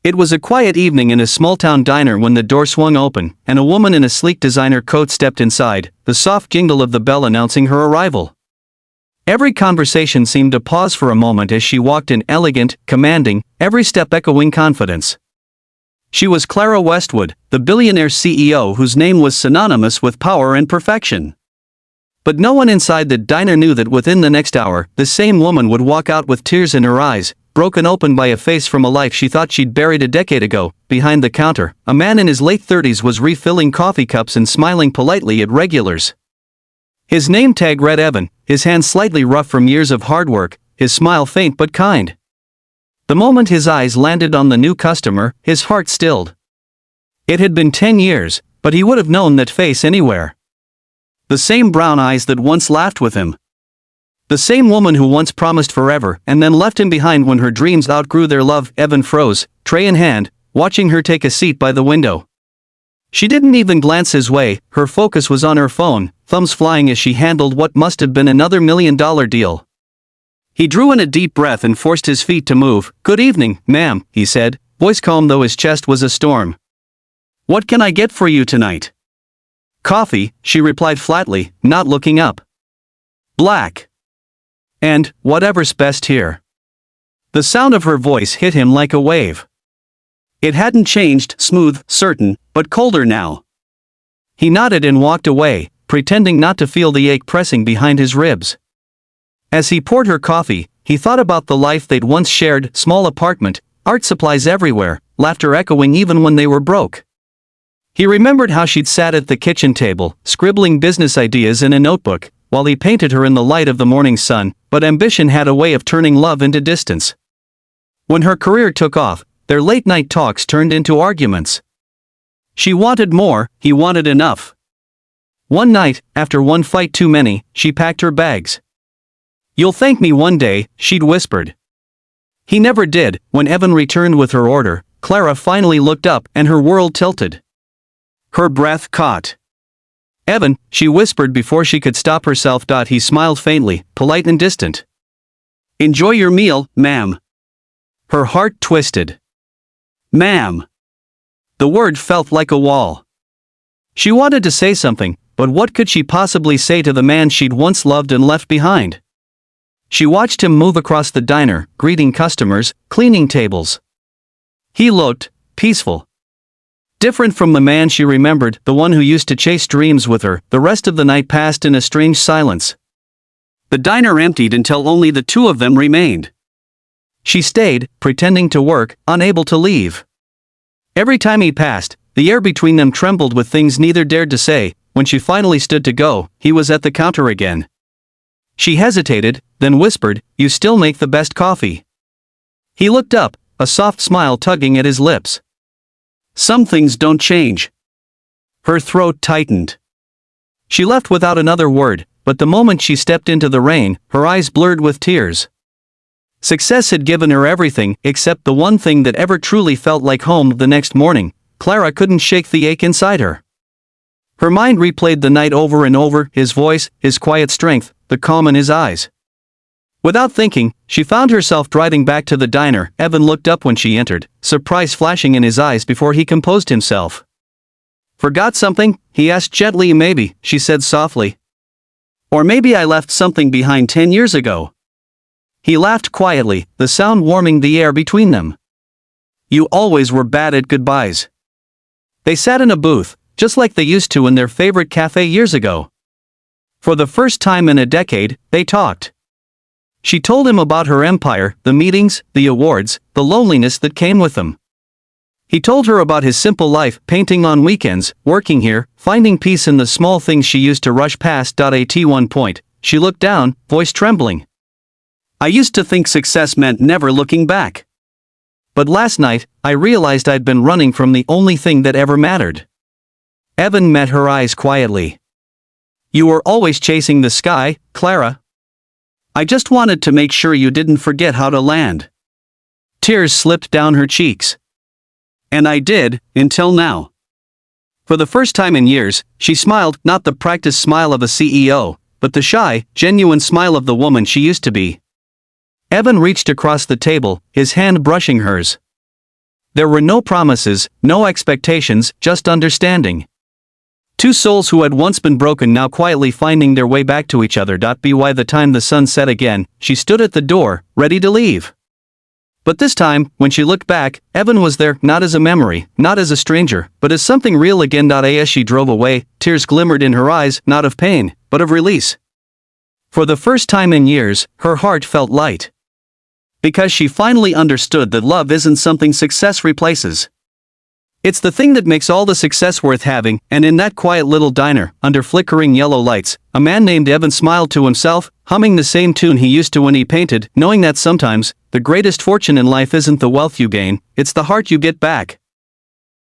It was a quiet evening in a small-town diner when the door swung open, and a woman in a sleek designer coat stepped inside, the soft jingle of the bell announcing her arrival. Every conversation seemed to pause for a moment as she walked in, elegant, commanding, every step echoing confidence. She was Clara Westwood, the billionaire CEO whose name was synonymous with power and perfection. But no one inside the diner knew that within the next hour, the same woman would walk out with tears in her eyes, broken open by a face from a life she thought she'd buried a decade ago. Behind the counter, a man in his late 30s was refilling coffee cups and smiling politely at regulars. His name tag read Evan, his hands slightly rough from years of hard work, his smile faint but kind. The moment his eyes landed on the new customer, his heart stilled. It had been 10 years, but he would have known that face anywhere. The same brown eyes that once laughed with him. The same woman who once promised forever and then left him behind when her dreams outgrew their love. Evan froze, tray in hand, watching her take a seat by the window. She didn't even glance his way, her focus was on her phone, thumbs flying as she handled what must have been another $1 million deal. He drew in a deep breath and forced his feet to move. "Good evening, ma'am," he said, voice calm though his chest was a storm. "What can I get for you tonight?" "Coffee," she replied flatly, not looking up. "Black. And, whatever's best here." The sound of her voice hit him like a wave. It hadn't changed, smooth, certain, but colder now. He nodded and walked away, pretending not to feel the ache pressing behind his ribs. As he poured her coffee, he thought about the life they'd once shared, small apartment, art supplies everywhere, laughter echoing even when they were broke. He remembered how she'd sat at the kitchen table, scribbling business ideas in a notebook, while he painted her in the light of the morning sun, but ambition had a way of turning love into distance. When her career took off, their late-night talks turned into arguments. She wanted more, he wanted enough. One night, after one fight too many, she packed her bags. "You'll thank me one day," she'd whispered. He never did. When Evan returned with her order, Clara finally looked up and her world tilted. Her breath caught. "Evan," she whispered before she could stop herself. He smiled faintly, polite and distant. "Enjoy your meal, ma'am." Her heart twisted. "Ma'am." The word felt like a wall. She wanted to say something, but what could she possibly say to the man she'd once loved and left behind? She watched him move across the diner, greeting customers, cleaning tables. He looked peaceful. Different from the man she remembered, the one who used to chase dreams with her. The rest of the night passed in a strange silence. The diner emptied until only the two of them remained. She stayed, pretending to work, unable to leave. Every time he passed, the air between them trembled with things neither dared to say. When she finally stood to go, he was at the counter again. She hesitated, then whispered, "You still make the best coffee." He looked up, a soft smile tugging at his lips. "Some things don't change." Her throat tightened. She left without another word, but the moment she stepped into the rain, her eyes blurred with tears. Success had given her everything except the one thing that ever truly felt like home. The next morning, Clara couldn't shake the ache inside her. Her mind replayed the night over and over, his voice, his quiet strength, the calm in his eyes. Without thinking, she found herself driving back to the diner. Evan looked up when she entered, surprise flashing in his eyes before he composed himself. "Forgot something?" he asked gently. "Maybe," she said softly. "Or maybe I left something behind 10 years ago." He laughed quietly, the sound warming the air between them. "You always were bad at goodbyes." They sat in a booth, just like they used to in their favorite cafe years ago. For the first time in a decade, they talked. She told him about her empire, the meetings, the awards, the loneliness that came with them. He told her about his simple life, painting on weekends, working here, finding peace in the small things she used to rush past. At one point, she looked down, voice trembling. "I used to think success meant never looking back. But last night, I realized I'd been running from the only thing that ever mattered." Evan met her eyes quietly. "You were always chasing the sky, Clara. I just wanted to make sure you didn't forget how to land." Tears slipped down her cheeks. "And I did, until now." For the first time in years, she smiled, not the practiced smile of a CEO, but the shy, genuine smile of the woman she used to be. Evan reached across the table, his hand brushing hers. There were no promises, no expectations, just understanding. Two souls who had once been broken now quietly finding their way back to each other. By the time the sun set again, she stood at the door, ready to leave. But this time, when she looked back, Evan was there, not as a memory, not as a stranger, but as something real again. As she drove away, tears glimmered in her eyes, not of pain, but of release. For the first time in years, her heart felt light. Because she finally understood that love isn't something success replaces. It's the thing that makes all the success worth having. And in that quiet little diner, under flickering yellow lights, a man named Evan smiled to himself, humming the same tune he used to when he painted, knowing that sometimes, the greatest fortune in life isn't the wealth you gain, it's the heart you get back.